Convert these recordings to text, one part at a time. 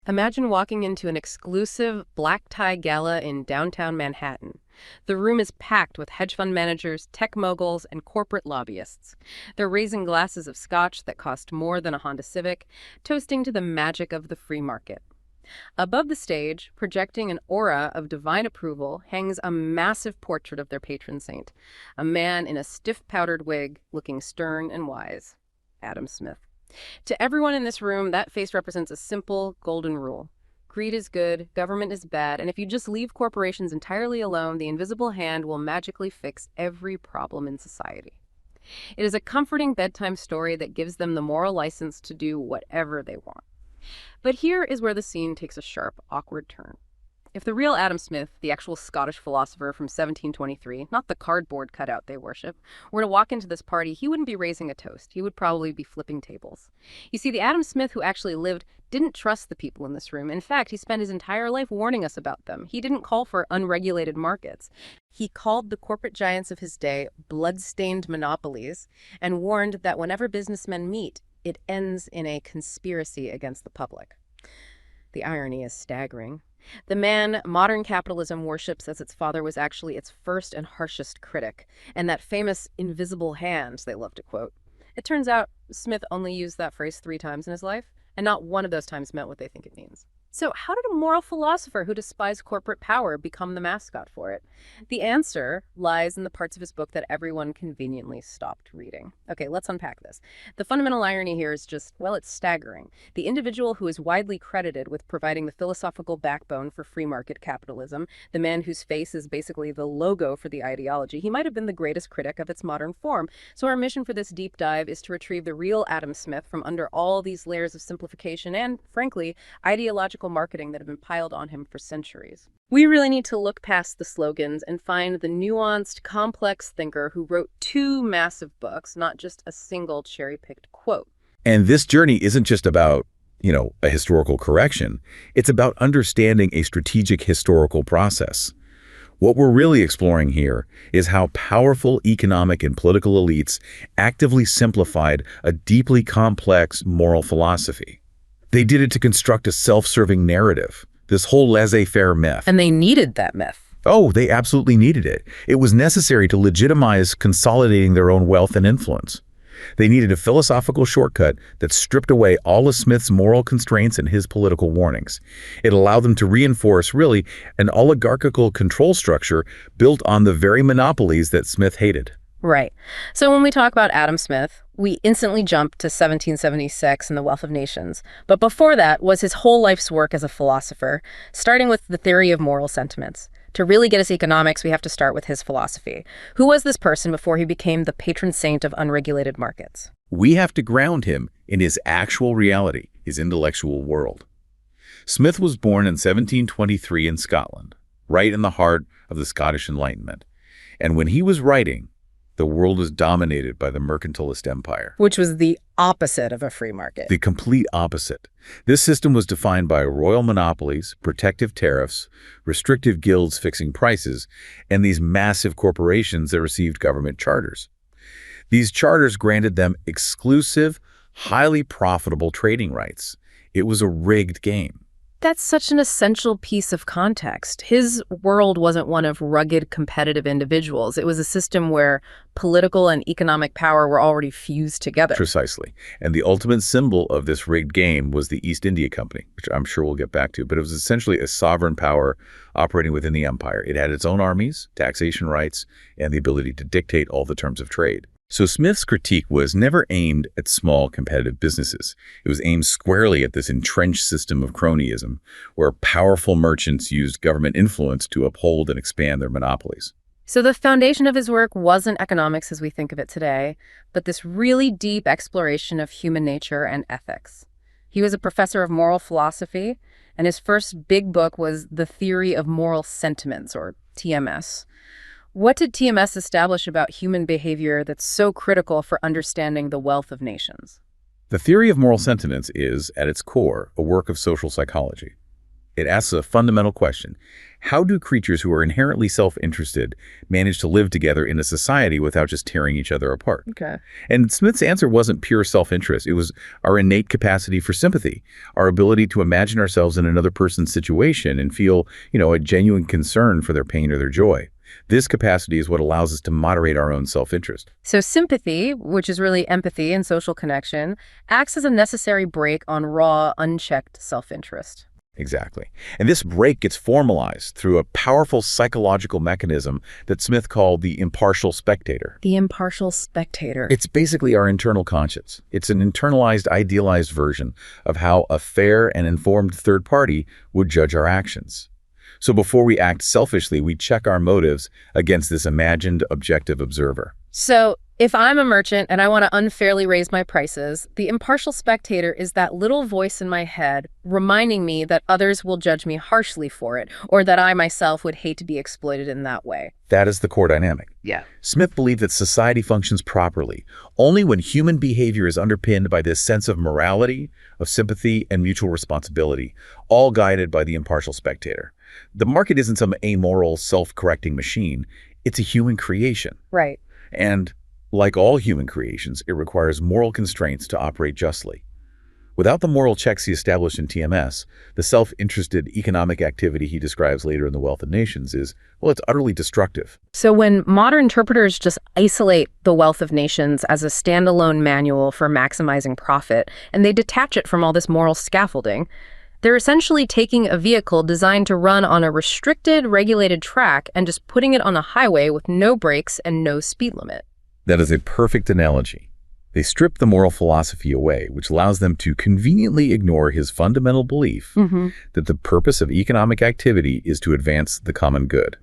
Imagine walking into an exclusive black tie gala in downtown Manhattan. The room is packed with hedge fund managers, tech moguls, and corporate lobbyists. They're raising glasses of scotch that cost more than a Honda Civic, toasting to the magic of the free market. Above the stage, projecting an aura of divine approval, hangs a massive portrait of their patron saint, a man in a stiff powdered wig, looking stern and wise. Adam Smith. To everyone in this room, that face represents a simple, golden rule. Greed is good, government is bad, and if you just leave corporations entirely alone, the invisible hand will magically fix every problem in society. It is a comforting bedtime story that gives them the moral license to do whatever they want. But here is where the scene takes a sharp, awkward turn. If the real Adam Smith, the actual Scottish philosopher from 1723, not the cardboard cutout they worship, were to walk into this party, he wouldn't be raising a toast. He would probably be flipping tables. You see, the Adam Smith who actually lived didn't trust the people in this room. In fact, he spent his entire life warning us about them. He didn't call for unregulated markets. He called the corporate giants of his day blood-stained monopolies and warned that whenever businessmen meet, it ends in a conspiracy against the public. The irony is staggering. The man modern capitalism worships as its father was actually its first and harshest critic, and that famous invisible hand they love to quote. It turns out Smith only used that phrase 3 times in his life, and not one of those times meant what they think it means. So how did a moral philosopher who despised corporate power become the mascot for it? The answer lies in the parts of his book that everyone conveniently stopped reading. Okay, let's unpack this. The fundamental irony here is just, well, it's staggering. The individual who is widely credited with providing the philosophical backbone for free market capitalism, the man whose face is basically the logo for the ideology, he might have been the greatest critic of its modern form. So our mission for this deep dive is to retrieve the real Adam Smith from under all these layers of simplification and, frankly, ideological marketing that have been piled on him for centuries. We really need to look past the slogans and find the nuanced, complex thinker who wrote 2 massive books, not just a single cherry-picked quote. And this journey isn't just about, a historical correction. It's about understanding a strategic historical process. What we're really exploring here is how powerful economic and political elites actively simplified a deeply complex moral philosophy. They did it to construct a self-serving narrative, this whole laissez-faire myth. And they needed that myth. Oh, they absolutely needed it. It was necessary to legitimize consolidating their own wealth and influence. They needed a philosophical shortcut that stripped away all of Smith's moral constraints and his political warnings. It allowed them to reinforce, really, an oligarchical control structure built on the very monopolies that Smith hated. Right. So when we talk about Adam Smith, we instantly jump to 1776 and the Wealth of Nations. But before that was his whole life's work as a philosopher, starting with the theory of moral sentiments. To really get us economics, we have to start with his philosophy. Who was this person before he became the patron saint of unregulated markets? We have to ground him in his actual reality, his intellectual world. Smith was born in 1723 in Scotland, right in the heart of the Scottish Enlightenment. And when he was writing, the world was dominated by the mercantilist empire. Which was the opposite of a free market. The complete opposite. This system was defined by royal monopolies, protective tariffs, restrictive guilds fixing prices, and these massive corporations that received government charters. These charters granted them exclusive, highly profitable trading rights. It was a rigged game. That's such an essential piece of context. His world wasn't one of rugged, competitive individuals. It was a system where political and economic power were already fused together. Precisely. And the ultimate symbol of this rigged game was the East India Company, which I'm sure we'll get back to. But it was essentially a sovereign power operating within the empire. It had its own armies, taxation rights, and the ability to dictate all the terms of trade. So Smith's critique was never aimed at small competitive businesses. It was aimed squarely at this entrenched system of cronyism, where powerful merchants used government influence to uphold and expand their monopolies. So the foundation of his work wasn't economics as we think of it today, but this really deep exploration of human nature and ethics. He was a professor of moral philosophy, and his first big book was The Theory of Moral Sentiments, or TMS. What did TMS establish about human behavior that's so critical for understanding the wealth of nations? The theory of moral sentiments is, at its core, a work of social psychology. It asks a fundamental question: How do creatures who are inherently self-interested manage to live together in a society without just tearing each other apart? Okay. And Smith's answer wasn't pure self-interest. It was our innate capacity for sympathy, our ability to imagine ourselves in another person's situation and feel, a genuine concern for their pain or their joy. This capacity is what allows us to moderate our own self-interest. So sympathy, which is really empathy and social connection, acts as a necessary brake on raw, unchecked self-interest. Exactly. And this break gets formalized through a powerful psychological mechanism that Smith called the impartial spectator. The impartial spectator. It's basically our internal conscience. It's an internalized, idealized version of how a fair and informed third party would judge our actions. So before we act selfishly, we check our motives against this imagined objective observer. So if I'm a merchant and I want to unfairly raise my prices, the impartial spectator is that little voice in my head reminding me that others will judge me harshly for it, or that I myself would hate to be exploited in that way. That is the core dynamic. Yeah. Smith believed that society functions properly only when human behavior is underpinned by this sense of morality, of sympathy, and mutual responsibility, all guided by the impartial spectator. The market isn't some amoral, self-correcting machine. It's a human creation. Right. And like all human creations, it requires moral constraints to operate justly. Without the moral checks he established in TMS, the self-interested economic activity he describes later in The Wealth of Nations is, it's utterly destructive. So when modern interpreters just isolate The Wealth of Nations as a standalone manual for maximizing profit, and they detach it from all this moral scaffolding, they're essentially taking a vehicle designed to run on a restricted, regulated track and just putting it on a highway with no brakes and no speed limit. That is a perfect analogy. They strip the moral philosophy away, which allows them to conveniently ignore his fundamental belief that the purpose of economic activity is to advance the common good.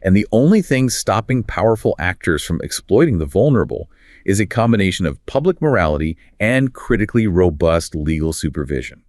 And the only thing stopping powerful actors from exploiting the vulnerable is a combination of public morality and critically robust legal supervision.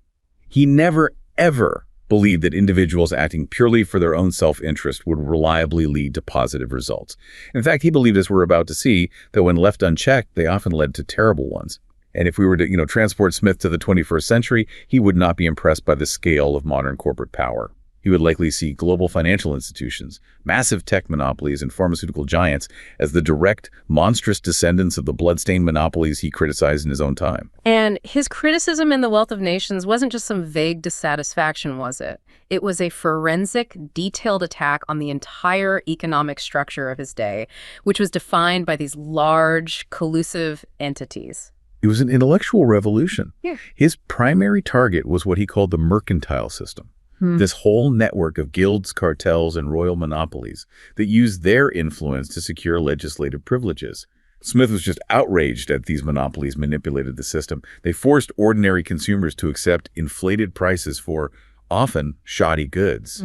He never, ever believed that individuals acting purely for their own self-interest would reliably lead to positive results. In fact, he believed, as we're about to see, that when left unchecked, they often led to terrible ones. And if we were to, transport Smith to the 21st century, he would not be impressed by the scale of modern corporate power. He would likely see global financial institutions, massive tech monopolies, and pharmaceutical giants as the direct, monstrous descendants of the bloodstained monopolies he criticized in his own time. And his criticism in The Wealth of Nations wasn't just some vague dissatisfaction, was it? It was a forensic, detailed attack on the entire economic structure of his day, which was defined by these large, collusive entities. It was an intellectual revolution. Yeah. His primary target was what he called the mercantile system. This whole network of guilds, cartels, and royal monopolies that used their influence to secure legislative privileges. Smith was just outraged at these monopolies manipulated the system. They forced ordinary consumers to accept inflated prices for, often, shoddy goods.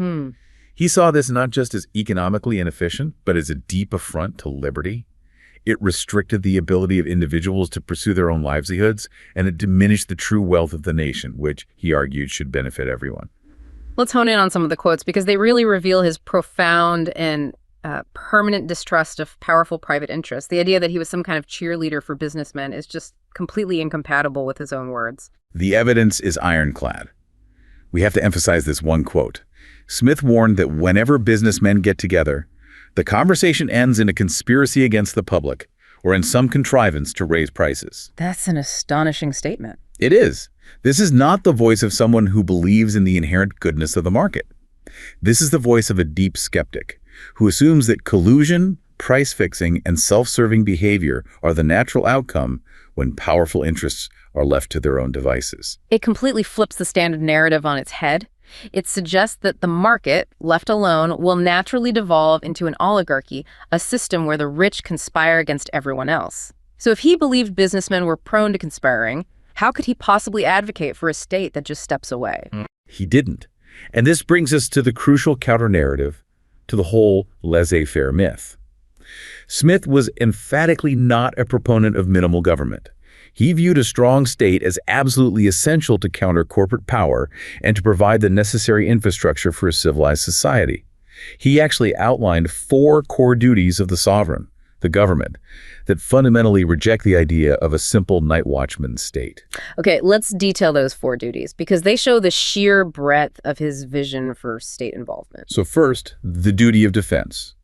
He saw this not just as economically inefficient, but as a deep affront to liberty. It restricted the ability of individuals to pursue their own livelihoods, and it diminished the true wealth of the nation, which, he argued, should benefit everyone. Let's hone in on some of the quotes because they really reveal his profound and permanent distrust of powerful private interests. The idea that he was some kind of cheerleader for businessmen is just completely incompatible with his own words. The evidence is ironclad. We have to emphasize this one quote. Smith warned that whenever businessmen get together, the conversation ends in a conspiracy against the public or in some contrivance to raise prices. That's an astonishing statement. It is. This is not the voice of someone who believes in the inherent goodness of the market. This is the voice of a deep skeptic who assumes that collusion, price fixing, and self-serving behavior are the natural outcome when powerful interests are left to their own devices. It completely flips the standard narrative on its head. It suggests that the market, left alone, will naturally devolve into an oligarchy, a system where the rich conspire against everyone else. So if he believed businessmen were prone to conspiring, how could he possibly advocate for a state that just steps away? He didn't. And this brings us to the crucial counter-narrative to the whole laissez-faire myth. Smith was emphatically not a proponent of minimal government. He viewed a strong state as absolutely essential to counter corporate power and to provide the necessary infrastructure for a civilized society. He actually outlined 4 core duties of the sovereign the government, that fundamentally reject the idea of a simple night watchman state. Okay, let's detail those 4 duties because they show the sheer breadth of his vision for state involvement. So first, the duty of defense,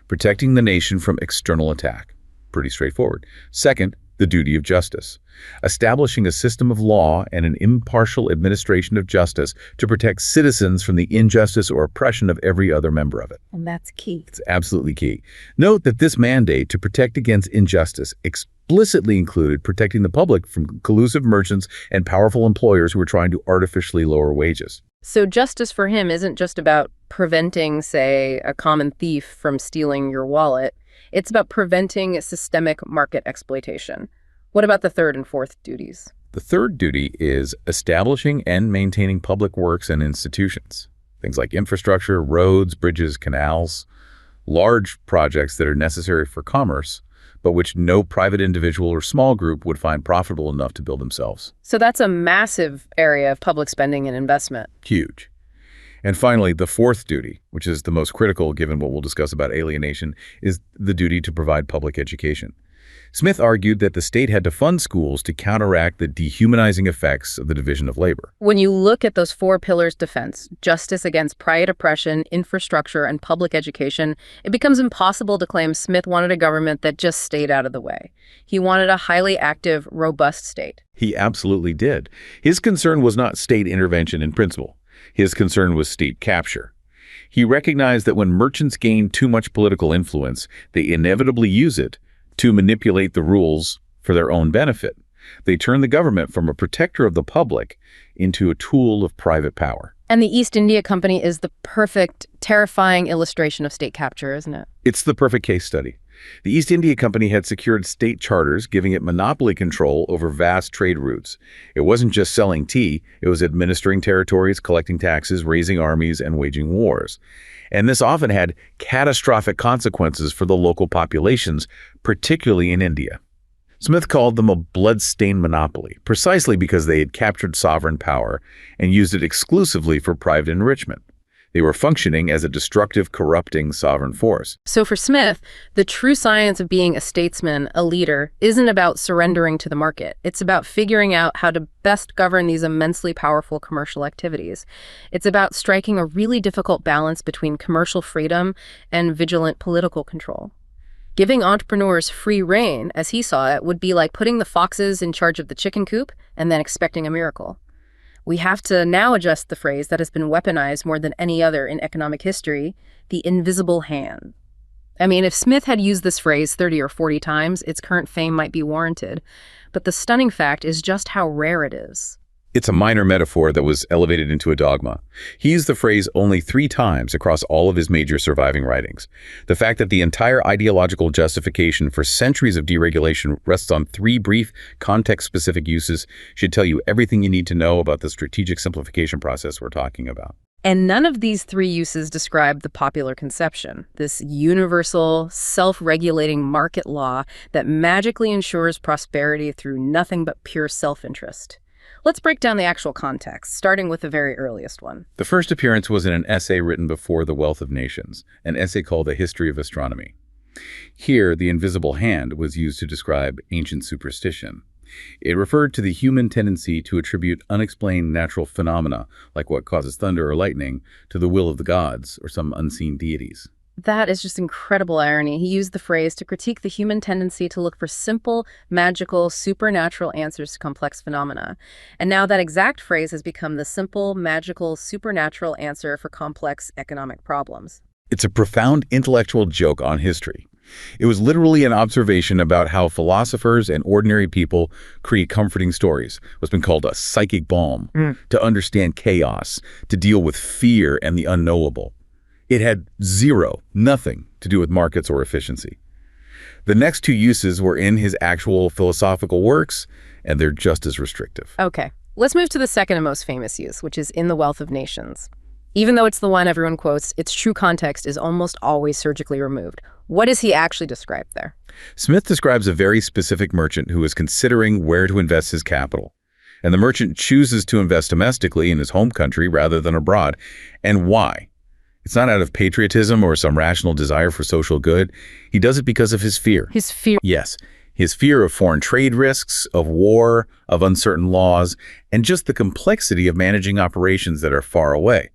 protecting the nation from external attack. Pretty straightforward. Second, the duty of justice, establishing a system of law and an impartial administration of justice to protect citizens from the injustice or oppression of every other member of it. And that's key. It's absolutely key. Note that this mandate to protect against injustice explicitly included protecting the public from collusive merchants and powerful employers who were trying to artificially lower wages. So justice for him isn't just about preventing, say, a common thief from stealing your wallet. It's about preventing systemic market exploitation. What about the 3rd and 4th duties? The 3rd duty is establishing and maintaining public works and institutions. Things like infrastructure, roads, bridges, canals, large projects that are necessary for commerce, but which no private individual or small group would find profitable enough to build themselves. So that's a massive area of public spending and investment. Huge. And finally, the 4th duty, which is the most critical given what we'll discuss about alienation, is the duty to provide public education. Smith argued that the state had to fund schools to counteract the dehumanizing effects of the division of labor. When you look at those 4 pillars defense, justice against private oppression, infrastructure, and public education, it becomes impossible to claim Smith wanted a government that just stayed out of the way. He wanted a highly active, robust state. He absolutely did. His concern was not state intervention in principle. His concern was state capture. He recognized that when merchants gain too much political influence, they inevitably use it to manipulate the rules for their own benefit. They turn the government from a protector of the public into a tool of private power. And the East India Company is the perfect, terrifying illustration of state capture, isn't it? It's the perfect case study. The East India Company had secured state charters, giving it monopoly control over vast trade routes. It wasn't just selling tea, it was administering territories, collecting taxes, raising armies, and waging wars. And this often had catastrophic consequences for the local populations, particularly in India. Smith called them a blood-stained monopoly, precisely because they had captured sovereign power and used it exclusively for private enrichment. They were functioning as a destructive, corrupting sovereign force. So for Smith, the true science of being a statesman, a leader, isn't about surrendering to the market. It's about figuring out how to best govern these immensely powerful commercial activities. It's about striking a really difficult balance between commercial freedom and vigilant political control. Giving entrepreneurs free rein, as he saw it, would be like putting the foxes in charge of the chicken coop and then expecting a miracle. We have to now adjust the phrase that has been weaponized more than any other in economic history, the invisible hand. I mean, if Smith had used this phrase 30 or 40 times, its current fame might be warranted. But the stunning fact is just how rare it is. It's a minor metaphor that was elevated into a dogma. He used the phrase only 3 times across all of his major surviving writings. The fact that the entire ideological justification for centuries of deregulation rests on 3 brief, context-specific uses should tell you everything you need to know about the strategic simplification process we're talking about. And none of these 3 uses describe the popular conception, this universal, self-regulating market law that magically ensures prosperity through nothing but pure self-interest. Let's break down the actual context, starting with the very earliest one. The first appearance was in an essay written before The Wealth of Nations, an essay called A History of Astronomy. Here, the invisible hand was used to describe ancient superstition. It referred to the human tendency to attribute unexplained natural phenomena, like what causes thunder or lightning, to the will of the gods or some unseen deities. That is just incredible irony. He used the phrase to critique the human tendency to look for simple, magical, supernatural answers to complex phenomena. And now that exact phrase has become the simple, magical, supernatural answer for complex economic problems. It's a profound intellectual joke on history. It was literally an observation about how philosophers and ordinary people create comforting stories, what's been called a psychic balm, to understand chaos, to deal with fear and the unknowable. It had nothing to do with markets or efficiency. The next 2 uses were in his actual philosophical works, and they're just as restrictive. Okay, let's move to the second and most famous use, which is in The Wealth of Nations. Even though it's the one everyone quotes, its true context is almost always surgically removed. What does he actually describe there? Smith describes a very specific merchant who is considering where to invest his capital. And the merchant chooses to invest domestically in his home country rather than abroad. And why? It's not out of patriotism or some rational desire for social good. He does it because of his fear. His fear. Yes, his fear of foreign trade risks, of war, of uncertain laws, and just the complexity of managing operations that are far away.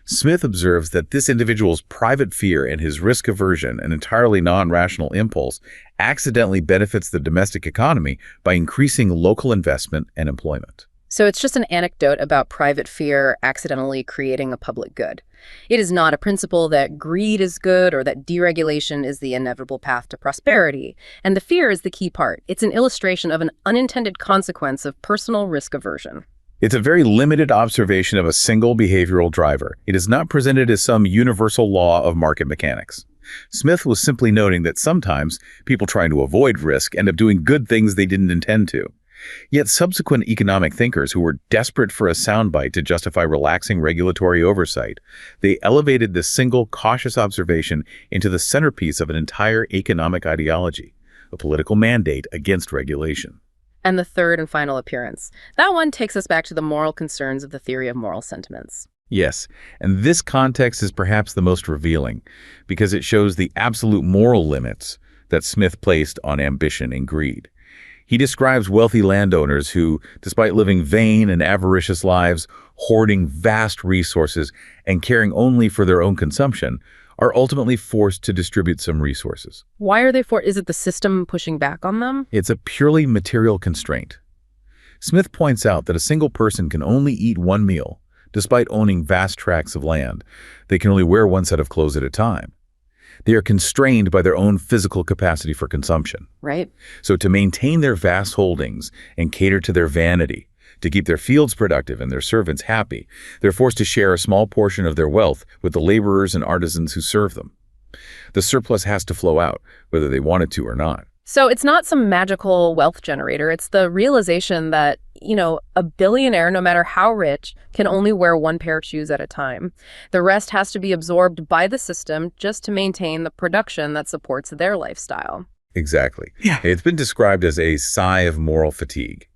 Smith observes that this individual's private fear and his risk aversion, an entirely non-rational impulse, accidentally benefits the domestic economy by increasing local investment and employment. So it's just an anecdote about private fear accidentally creating a public good. It is not a principle that greed is good or that deregulation is the inevitable path to prosperity. And the fear is the key part. It's an illustration of an unintended consequence of personal risk aversion. It's a very limited observation of a single behavioral driver. It is not presented as some universal law of market mechanics. Smith was simply noting that sometimes people trying to avoid risk end up doing good things they didn't intend to. Yet subsequent economic thinkers who were desperate for a soundbite to justify relaxing regulatory oversight, they elevated this single cautious observation into the centerpiece of an entire economic ideology, a political mandate against regulation. And the third and final appearance. That one takes us back to the moral concerns of the theory of moral sentiments. Yes, and this context is perhaps the most revealing, because it shows the absolute moral limits that Smith placed on ambition and greed. He describes wealthy landowners who, despite living vain and avaricious lives, hoarding vast resources and caring only for their own consumption, are ultimately forced to distribute some resources. Why are they forced? Is it the system pushing back on them? It's a purely material constraint. Smith points out that a single person can only eat one meal, despite owning vast tracts of land. They can only wear one set of clothes at a time. They are constrained by their own physical capacity for consumption. Right. So to maintain their vast holdings and cater to their vanity, to keep their fields productive and their servants happy, they're forced to share a small portion of their wealth with the laborers and artisans who serve them. The surplus has to flow out, whether they want it to or not. So it's not some magical wealth generator. It's the realization that, a billionaire, no matter how rich, can only wear one pair of shoes at a time. The rest has to be absorbed by the system just to maintain the production that supports their lifestyle. Exactly. Yeah. It's been described as a sigh of moral fatigue.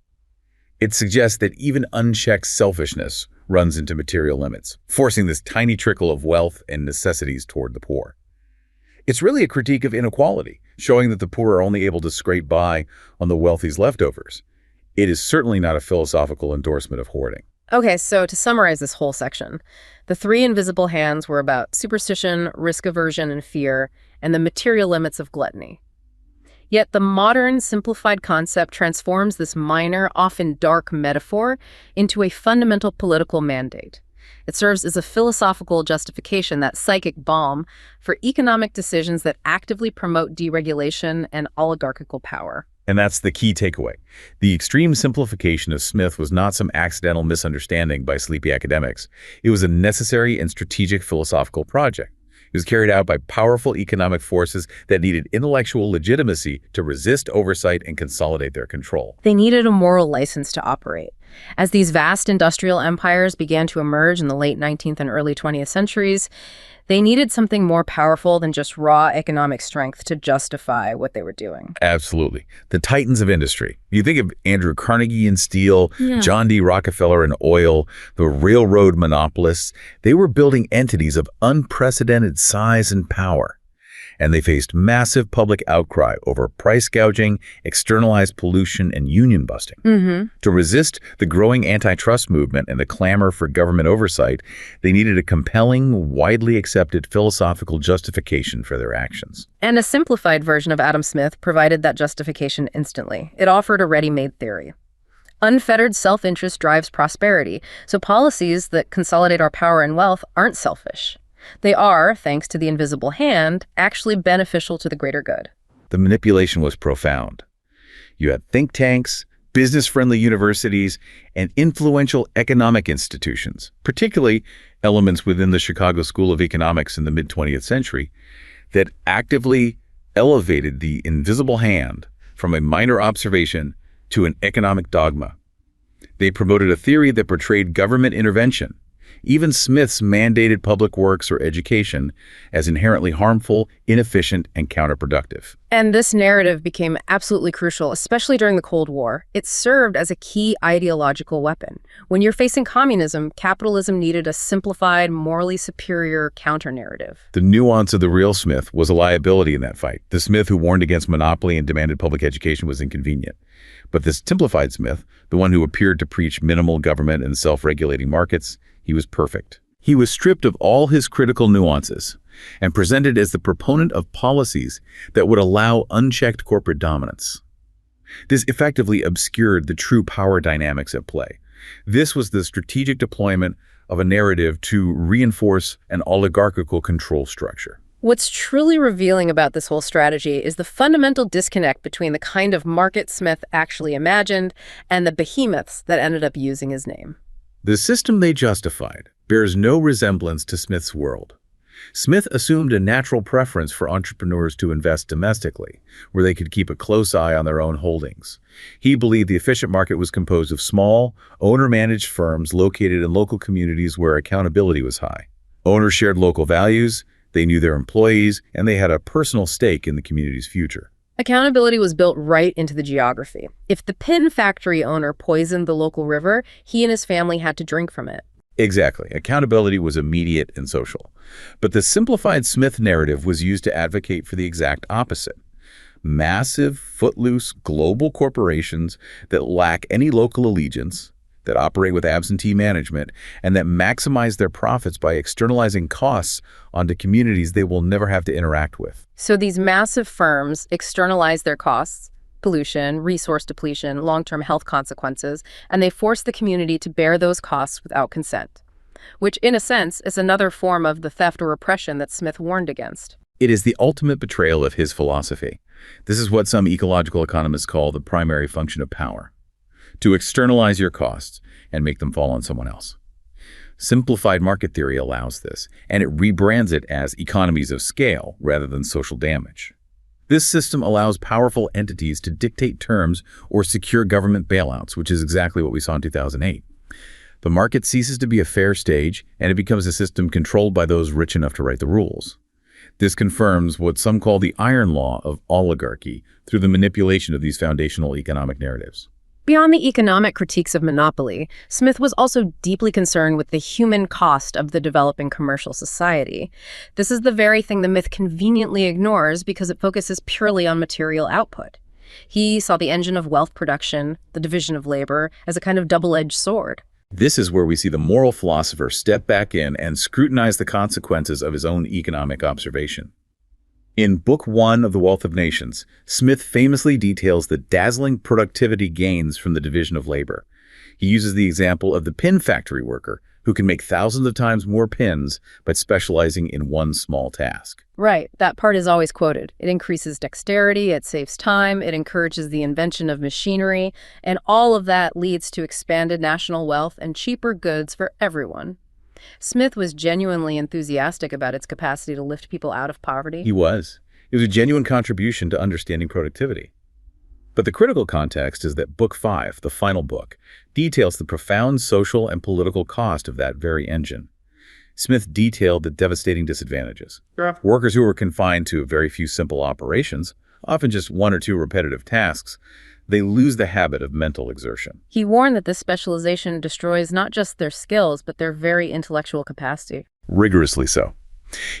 It suggests that even unchecked selfishness runs into material limits, forcing this tiny trickle of wealth and necessities toward the poor. It's really a critique of inequality, showing that the poor are only able to scrape by on the wealthy's leftovers. It is certainly not a philosophical endorsement of hoarding. Okay, so to summarize this whole section, the three invisible hands were about superstition, risk aversion, and fear, and the material limits of gluttony. Yet the modern, simplified concept transforms this minor, often dark metaphor into a fundamental political mandate. It serves as a philosophical justification, that psychic balm, for economic decisions that actively promote deregulation and oligarchical power. And that's the key takeaway. The extreme simplification of Smith was not some accidental misunderstanding by sleepy academics. It was a necessary and strategic philosophical project. It was carried out by powerful economic forces that needed intellectual legitimacy to resist oversight and consolidate their control. They needed a moral license to operate. As these vast industrial empires began to emerge in the late 19th and early 20th centuries, they needed something more powerful than just raw economic strength to justify what they were doing. Absolutely. The titans of industry. You think of Andrew Carnegie in steel, John D. Rockefeller in oil, the railroad monopolists. They were building entities of unprecedented size and power. And they faced massive public outcry over price gouging, externalized pollution, and union busting. To resist the growing antitrust movement and the clamor for government oversight, they needed a compelling, widely accepted philosophical justification for their actions. And a simplified version of Adam Smith provided that justification instantly. It offered a ready-made theory. Unfettered self-interest drives prosperity, so policies that consolidate our power and wealth aren't selfish. They are, thanks to the invisible hand, actually beneficial to the greater good. The manipulation was profound. You had think tanks, business-friendly universities, and influential economic institutions, particularly elements within the Chicago School of Economics in the mid-20th century, that actively elevated the invisible hand from a minor observation to an economic dogma. They promoted a theory that portrayed government intervention, even Smith's mandated public works or education, as inherently harmful, inefficient, and counterproductive. And this narrative became absolutely crucial, especially during the Cold War. It served as a key ideological weapon. When you're facing communism, capitalism needed a simplified, morally superior counter-narrative. The nuance of the real Smith was a liability in that fight. The Smith who warned against monopoly and demanded public education was inconvenient. But this simplified Smith, the one who appeared to preach minimal government and self-regulating markets, he was perfect. He was stripped of all his critical nuances and presented as the proponent of policies that would allow unchecked corporate dominance. This effectively obscured the true power dynamics at play. This was the strategic deployment of a narrative to reinforce an oligarchical control structure. What's truly revealing about this whole strategy is the fundamental disconnect between the kind of market Smith actually imagined and the behemoths that ended up using his name. The system they justified bears no resemblance to Smith's world. Smith assumed a natural preference for entrepreneurs to invest domestically, where they could keep a close eye on their own holdings. He believed the efficient market was composed of small, owner-managed firms located in local communities where accountability was high. Owners shared local values, they knew their employees, and they had a personal stake in the community's future. Accountability was built right into the geography. If the pin factory owner poisoned the local river, he and his family had to drink from it. Exactly. Accountability was immediate and social. But the simplified Smith narrative was used to advocate for the exact opposite. Massive, footloose, global corporations that lack any local allegiance, that operate with absentee management, and that maximize their profits by externalizing costs onto communities they will never have to interact with. So these massive firms externalize their costs, pollution, resource depletion, long-term health consequences, and they force the community to bear those costs without consent, which in a sense is another form of the theft or oppression that Smith warned against. It is the ultimate betrayal of his philosophy. This is what some ecological economists call the primary function of power: to externalize your costs and make them fall on someone else. Simplified market theory allows this, and it rebrands it as economies of scale rather than social damage. This system allows powerful entities to dictate terms or secure government bailouts, which is exactly what we saw in 2008. The market ceases to be a fair stage, and it becomes a system controlled by those rich enough to write the rules. This confirms what some call the iron law of oligarchy through the manipulation of these foundational economic narratives. Beyond the economic critiques of monopoly, Smith was also deeply concerned with the human cost of the developing commercial society. This is the very thing the myth conveniently ignores because it focuses purely on material output. He saw the engine of wealth production, the division of labor, as a kind of double-edged sword. This is where we see the moral philosopher step back in and scrutinize the consequences of his own economic observation. In Book 1 of The Wealth of Nations, Smith famously details the dazzling productivity gains from the division of labor. He uses the example of the pin factory worker who can make thousands of times more pins by specializing in one small task. Right, that part is always quoted. It increases dexterity, it saves time, it encourages the invention of machinery, and all of that leads to expanded national wealth and cheaper goods for everyone. Smith was genuinely enthusiastic about its capacity to lift people out of poverty. He was. It was a genuine contribution to understanding productivity. But the critical context is that Book 5, the final book, details the profound social and political cost of that very engine. Smith detailed the devastating disadvantages. Sure. Workers who were confined to very few simple operations, often just one or two repetitive tasks, they lose the habit of mental exertion. He warned that this specialization destroys not just their skills, but their very intellectual capacity. Rigorously so.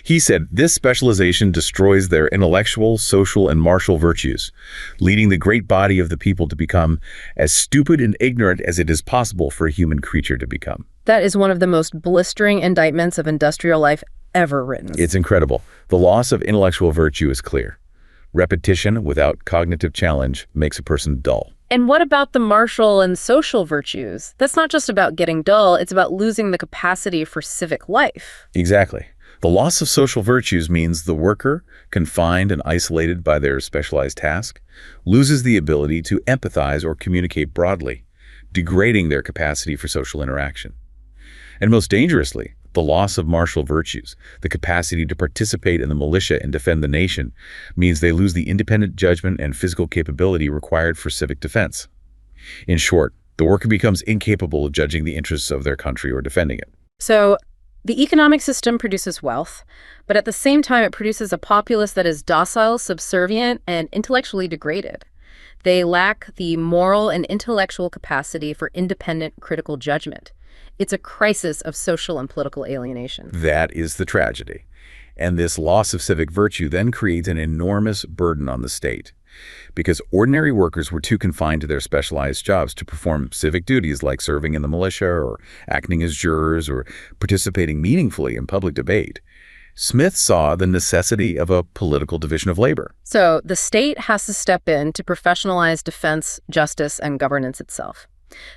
He said this specialization destroys their intellectual, social, and martial virtues, leading the great body of the people to become as stupid and ignorant as it is possible for a human creature to become. That is one of the most blistering indictments of industrial life ever written. It's incredible. The loss of intellectual virtue is clear. Repetition without cognitive challenge makes a person dull. And what about the martial and social virtues? That's not just about getting dull, it's about losing the capacity for civic life. Exactly. The loss of social virtues means the worker, confined and isolated by their specialized task, loses the ability to empathize or communicate broadly, degrading their capacity for social interaction. And most dangerously, the loss of martial virtues, the capacity to participate in the militia and defend the nation, means they lose the independent judgment and physical capability required for civic defense. In short, the worker becomes incapable of judging the interests of their country or defending it. So, The economic system produces wealth, but at the same time, it produces a populace that is docile, subservient, and intellectually degraded. They lack the moral and intellectual capacity for independent critical judgment. It's a crisis of social and political alienation. That is the tragedy. And this loss of civic virtue then creates an enormous burden on the state, because ordinary workers were too confined to their specialized jobs to perform civic duties like serving in the militia or acting as jurors or participating meaningfully in public debate. Smith saw the necessity of a political division of labor. So the state has to step in to professionalize defense, justice, and governance itself.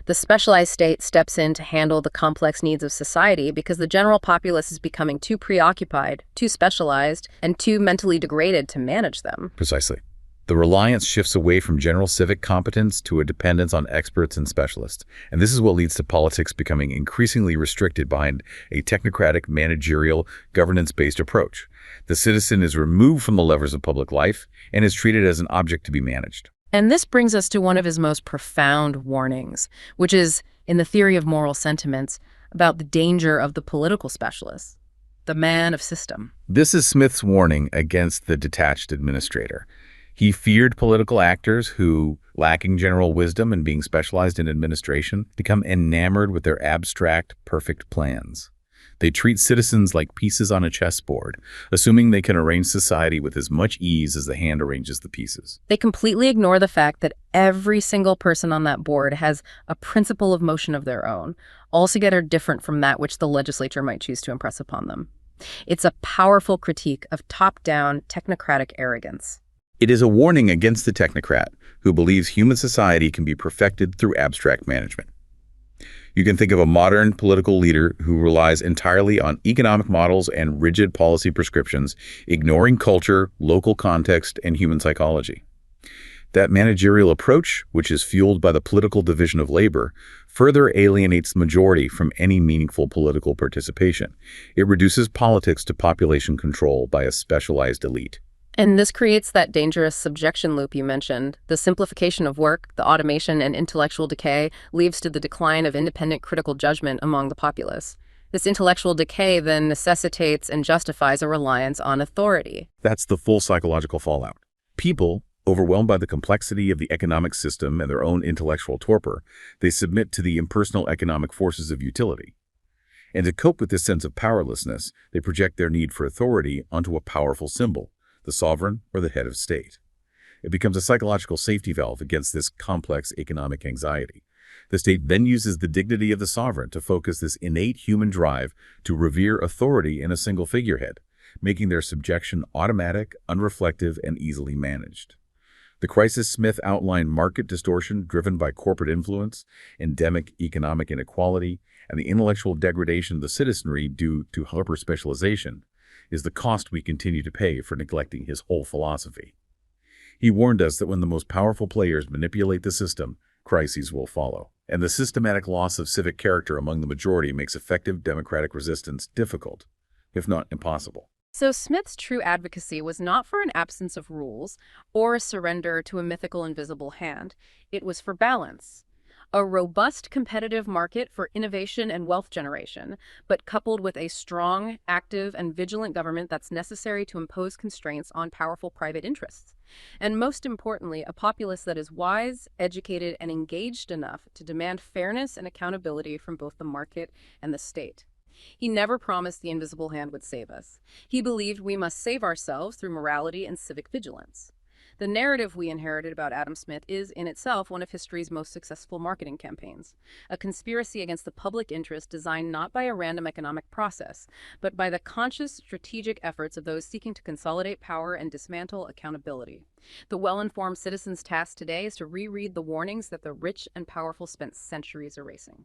The specialized state steps in to handle the complex needs of society because the general populace is becoming too preoccupied, too specialized, and too mentally degraded to manage them. Precisely. The reliance shifts away from general civic competence to a dependence on experts and specialists. And this is what leads to politics becoming increasingly restricted behind a technocratic, managerial, governance-based approach. The citizen is removed from the levers of public life and is treated as an object to be managed. And this brings us to one of his most profound warnings, which is, in the theory of moral sentiments, about the danger of the political specialist, the man of system. This is Smith's warning against the detached administrator. He feared political actors who, lacking general wisdom and being specialized in administration, become enamored with their abstract, perfect plans. They treat citizens like pieces on a chessboard, assuming they can arrange society with as much ease as the hand arranges the pieces. They completely ignore the fact that every single person on that board has a principle of motion of their own, altogether different from that which the legislature might choose to impress upon them. It's a powerful critique of top-down, technocratic arrogance. It is a warning against the technocrat who believes human society can be perfected through abstract management. You can think of a modern political leader who relies entirely on economic models and rigid policy prescriptions, ignoring culture, local context, and human psychology. That managerial approach, which is fueled by the political division of labor, further alienates the majority from any meaningful political participation. It reduces politics to population control by a specialized elite. And this creates that dangerous subjection loop you mentioned. The simplification of work, the automation and intellectual decay leads to the decline of independent critical judgment among the populace. This intellectual decay then necessitates and justifies a reliance on authority. That's the full psychological fallout. People, overwhelmed by the complexity of the economic system and their own intellectual torpor, they submit to the impersonal economic forces of utility. And to cope with this sense of powerlessness, they project their need for authority onto a powerful symbol, the sovereign or the head of state. It becomes a psychological safety valve against this complex economic anxiety. The state then uses the dignity of the sovereign to focus this innate human drive to revere authority in a single figurehead, making their subjection automatic, unreflective, and easily managed. The crisis Smith outlined, market distortion driven by corporate influence, endemic economic inequality, and the intellectual degradation of the citizenry due to hyper-specialization, is the cost we continue to pay for neglecting his whole philosophy. He warned us that when the most powerful players manipulate the system, crises will follow. And the systematic loss of civic character among the majority makes effective democratic resistance difficult, if not impossible. So Smith's true advocacy was not for an absence of rules or a surrender to a mythical invisible hand. It was for balance. A robust competitive market for innovation and wealth generation, but coupled with a strong, active, and vigilant government that's necessary to impose constraints on powerful private interests. And most importantly, a populace that is wise, educated, and engaged enough to demand fairness and accountability from both the market and the state. He never promised the invisible hand would save us. He believed we must save ourselves through morality and civic vigilance. The narrative we inherited about Adam Smith is, in itself, one of history's most successful marketing campaigns, a conspiracy against the public interest designed not by a random economic process, but by the conscious, strategic efforts of those seeking to consolidate power and dismantle accountability. The well-informed citizen's task today is to reread the warnings that the rich and powerful spent centuries erasing.